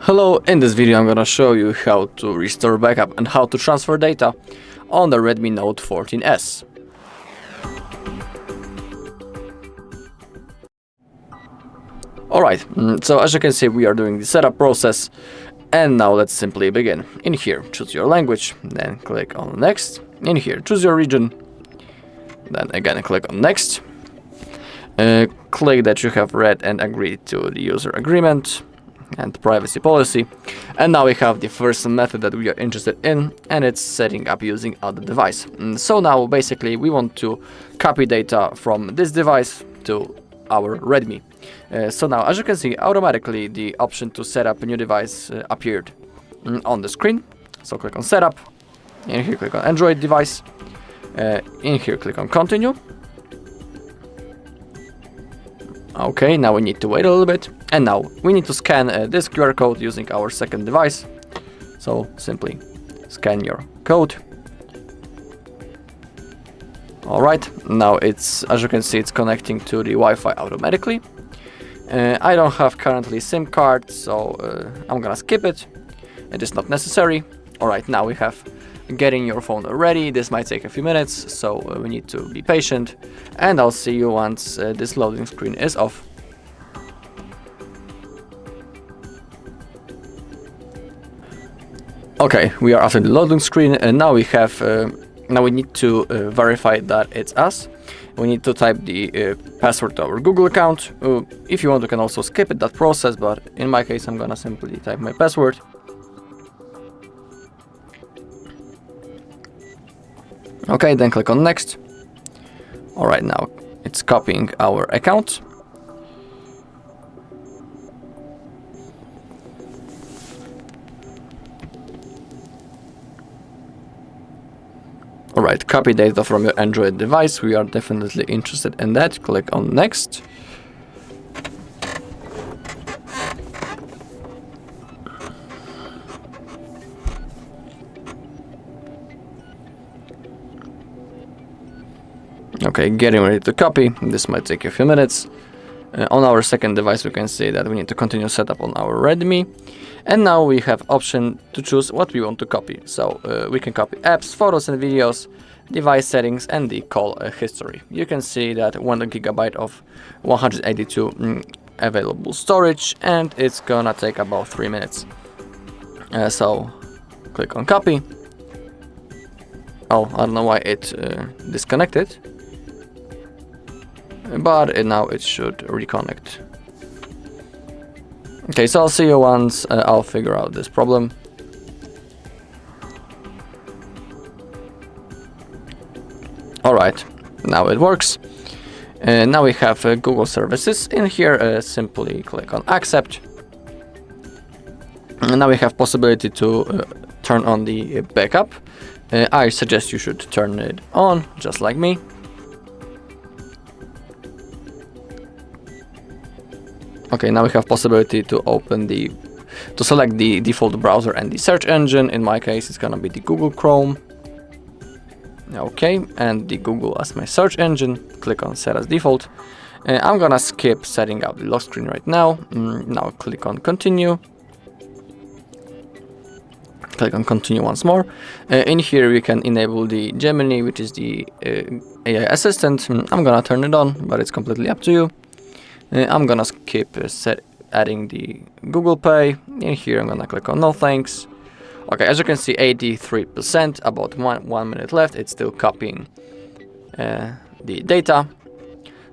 Hello, in this video I'm gonna show you how to restore backup and how to transfer data on the Redmi Note 14S. Alright, so as you can see we are doing the setup process, and now let's simply begin. In here, choose your language, then click on next. In here, choose your region, then again click on next. Click that you have read and agreed to the user agreement and privacy policy, and now we have the first method that we are interested in, and it's setting up using other device. So now basically we want to copy data from this device to our Redmi. So now as you can see, automatically the option to set up a new device appeared on the screen. So click on setup, in here click on Android device, in here click on continue. Okay, now we need to wait a little bit, and now we need to scan this QR code using our second device. So simply scan your code. Alright, now it's, as you can see, it's connecting to the Wi-Fi automatically. I don't have currently SIM card, so I'm gonna skip it. It is not necessary. Alright, now we have getting your phone ready. This might take a few minutes, so we need to be patient, and I'll see you once this loading screen is off. Okay, we are after the loading screen, and now we have now we need to verify that it's us. We need to type the password to our Google account. If you want, you can also skip it, that process, but in my case I'm gonna simply type my password. Okay, then click on next. Alright, now it's copying our account. Alright, copy data from your Android device. We are definitely interested in that. Click on next. Okay, getting ready to copy. This might take a few minutes. On our second device we can see that we need to continue setup on our Redmi, and now we have option to choose what we want to copy. So we can copy apps, photos and videos, device settings, and the call history. You can see that 1 GB of 182 available storage, and it's gonna take about 3 minutes. So click on copy. Oh, I don't know why it disconnected, but now it should reconnect. Okay, so I'll see you once I'll figure out this problem. Alright, now it works. Now we have Google services. In here, simply click on accept. And now we have possibility to turn on the backup. I suggest you should turn it on, just like me. Okay, now we have possibility to select the default browser and the search engine. In my case, it's gonna be the Google Chrome. Okay, and the Google as my search engine. Click on set as default. I'm gonna skip setting up the lock screen right now. Now click on continue. Click on continue once more. In here we can enable the Gemini, which is the AI assistant. I'm gonna turn it on, but it's completely up to you. I'm gonna skip adding the Google Pay. In here I'm gonna click on no thanks. Okay, as you can see, 83%, about 1 minute left. It's still copying the data.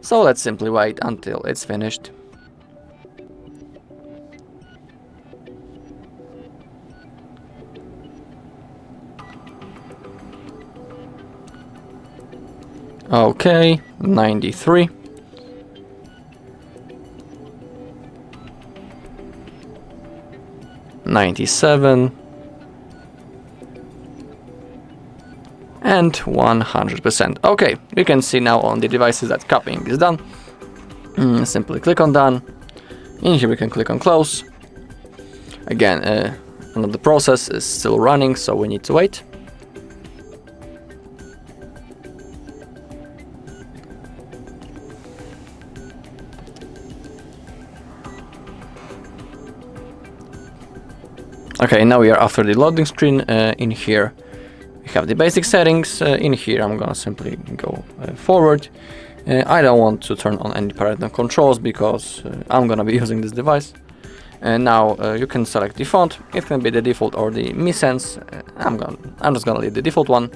So let's simply wait until it's finished. Okay, 93. $97 and 100%. Okay, we can see now on the devices that copying is done. Simply click on done. In here we can click on close. Again, another process is still running, so we need to wait. Okay, now we are after the loading screen. In here we have the basic settings. In here I'm gonna simply go forward. I don't want to turn on any parental controls because I'm gonna be using this device. And now you can select the font. It can be the default or the Mi Sans. I'm just gonna leave the default one.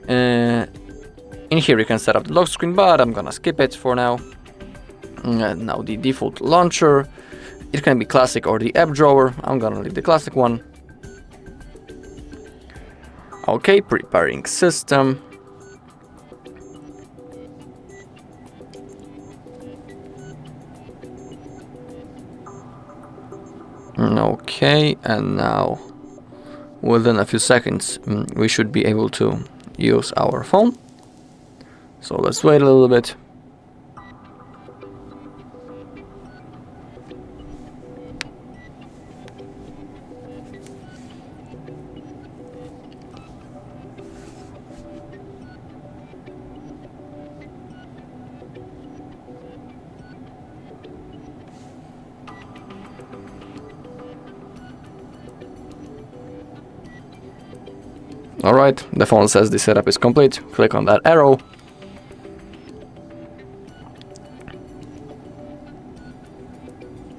In here you can set up the lock screen, but I'm gonna skip it for now. Now the default launcher. It can be classic or the app drawer. I'm gonna leave the classic one. Okay, preparing system. Okay, and now within a few seconds we should be able to use our phone. So let's wait a little bit. Alright, the phone says the setup is complete. Click on that arrow.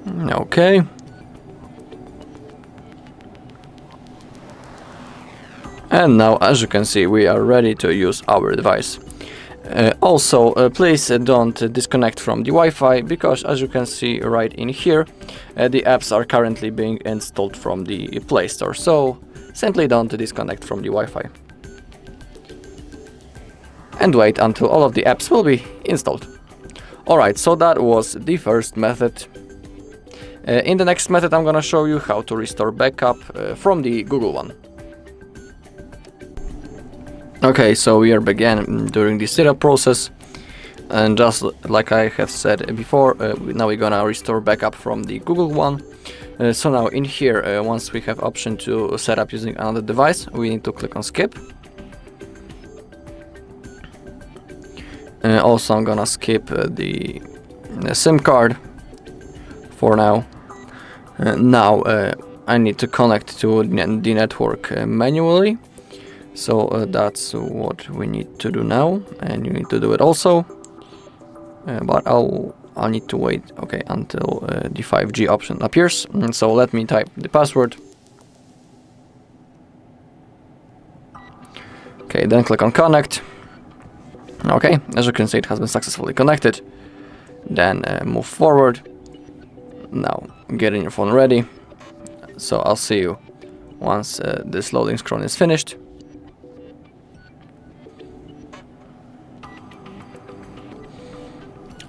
Okay. And now, as you can see, we are ready to use our device. Also, please don't disconnect from the Wi-Fi, because as you can see right in here, the apps are currently being installed from the Play Store. So simply don't disconnect from the Wi-Fi. And wait until all of the apps will be installed. Alright, so that was the first method. In the next method I'm gonna show you how to restore backup from the Google one. Okay, so we are began during the setup process, and just like I have said before, now we're gonna restore backup from the Google one. So now in here, once we have option to set up using another device, we need to click on skip. Also I'm gonna skip the SIM card for now. Now I need to connect to the network manually. So that's what we need to do now, and you need to do it also. But I'll need to wait, okay, until the 5G option appears. So let me type the password. Okay, then click on connect. Okay, as you can see, it has been successfully connected. Then move forward. Now getting your phone ready. So I'll see you once this loading screen is finished.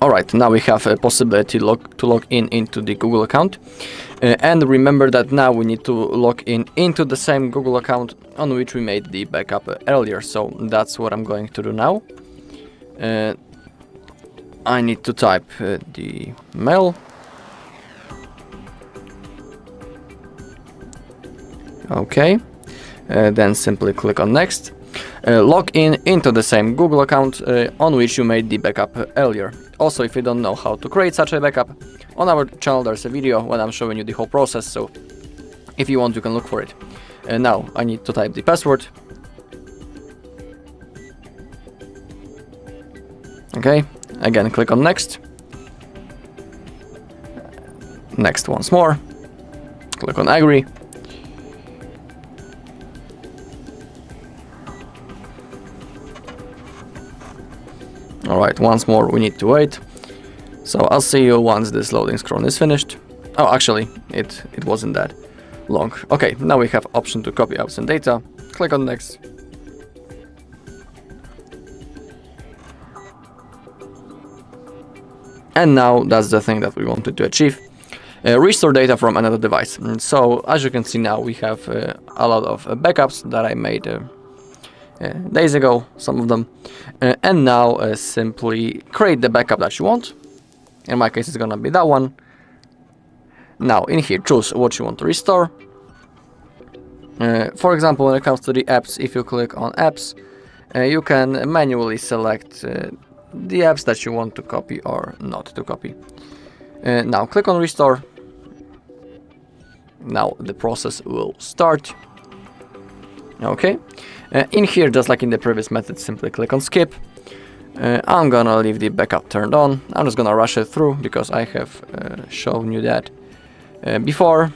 Alright, now we have a possibility to log in into the Google account. And remember that now we need to log in into the same Google account on which we made the backup earlier. So that's what I'm going to do now. I need to type the mail. Okay, then simply click on next. Log in into the same Google account on which you made the backup earlier. Also, if you don't know how to create such a backup, on our channel there's a video when I'm showing you the whole process, so if you want you can look for it. Now I need to type the password. Okay, again click on next. Next once more. Click on agree. Alright, once more we need to wait. So I'll see you once this loading screen is finished. Oh, actually, it wasn't that long. Okay, now we have option to copy apps and data. Click on next. And now that's the thing that we wanted to achieve. Restore data from another device. So as you can see now, we have a lot of backups that I made days ago, some of them. And now simply create the backup that you want. In my case, it's gonna be that one. Now in here, choose what you want to restore. For example, when it comes to the apps, if you click on apps, you can manually select the apps that you want to copy or not to copy. Now click on restore. Now the process will start. Okay, in here, just like in the previous method, simply click on skip. I'm gonna leave the backup turned on. I'm just gonna rush it through because I have shown you that before.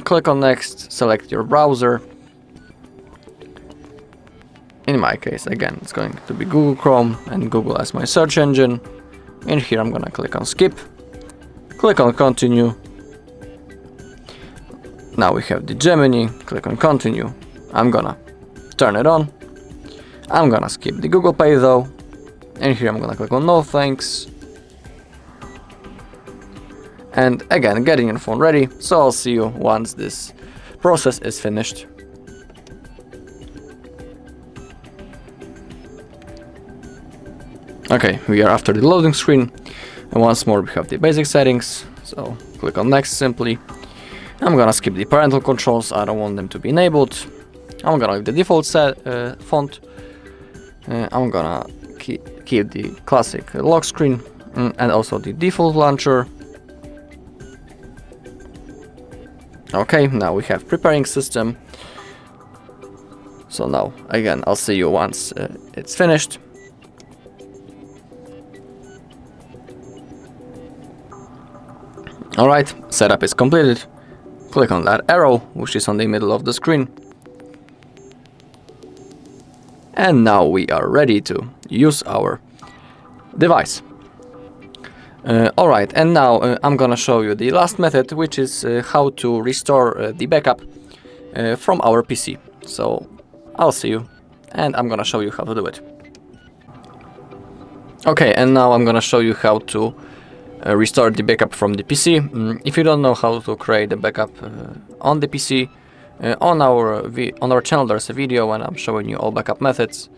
Click on next, select your browser. In my case, again, it's going to be Google Chrome and Google as my search engine. In here, I'm gonna click on skip, click on continue. Now we have the Gemini, click on continue. I'm gonna turn it on. I'm gonna skip the Google Pay though. And here I'm gonna click on no thanks. And again, getting your phone ready. So I'll see you once this process is finished. Okay, we are after the loading screen. And once more we have the basic settings. So click on next simply. I'm gonna skip the parental controls. I don't want them to be enabled. I'm gonna leave the default font. I'm gonna keep the classic lock screen and also the default launcher. Okay, now we have preparing system. So now again, I'll see you once it's finished. Alright, setup is completed. Click on that arrow, which is on the middle of the screen. And now we are ready to use our device. Alright, and now I'm gonna show you the last method, which is how to restore the backup from our PC. So I'll see you, and I'm gonna show you how to do it. Okay, and now I'm gonna show you how to restore the backup from the PC. If you don't know how to create a backup on the PC, on our channel there's a video when I'm showing you all backup methods,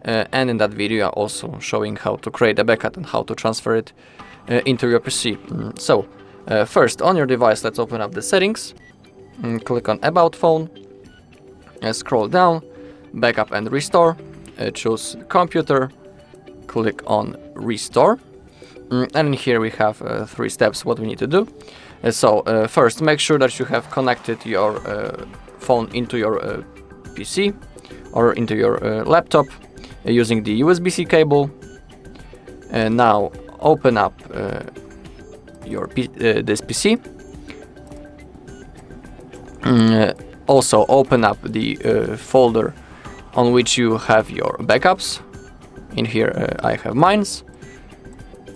and in that video I'm also showing how to create a backup and how to transfer it into your PC. So first, on your device, let's open up the settings, click on About Phone, scroll down, Backup and Restore, choose Computer, click on Restore, and in here we have 3 steps what we need to do. So first, make sure that you have connected your phone into your PC or into your laptop using the USB-C cable. And now open up this PC. Also open up the folder on which you have your backups. In here I have mine's.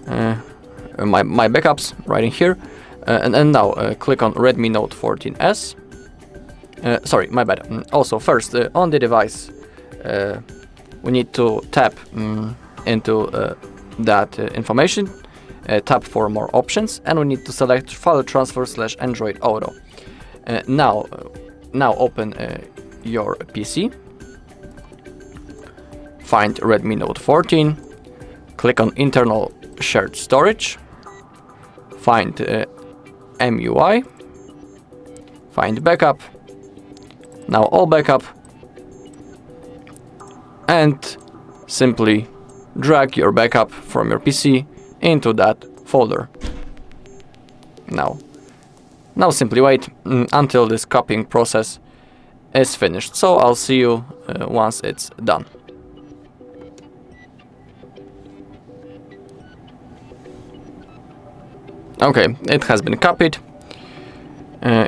My backups right in here. And now click on Redmi Note 14S. Sorry, my bad. Also first, on the device, we need to tap into that information, tap for more options, and we need to select File Transfer / Android Auto. Now open your PC, find Redmi Note 14, click on Internal Shared Storage, find MUI, find Backup, now all backup, and simply drag your backup from your PC into that folder. Now simply wait until this copying process is finished. So I'll see you once it's done. Okay, it has been copied.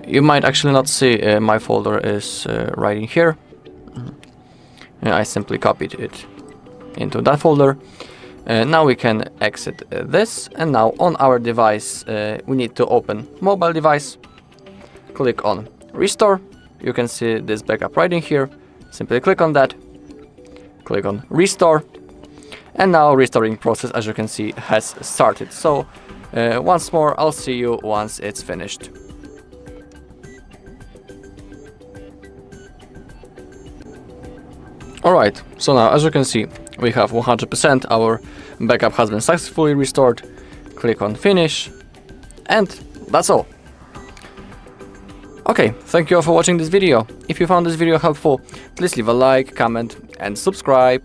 You might actually not see my folder is right in here. I simply copied it into that folder. Now we can exit this, and now on our device we need to open mobile device, click on Restore. You can see this backup right in here. Simply click on that, click on Restore, and now restoring process, as you can see, has started. So once more, I'll see you once it's finished. Alright, so now as you can see, we have 100%, our backup has been successfully restored. Click on Finish, and that's all. Okay, thank you all for watching this video. If you found this video helpful, please leave a like, comment, and subscribe.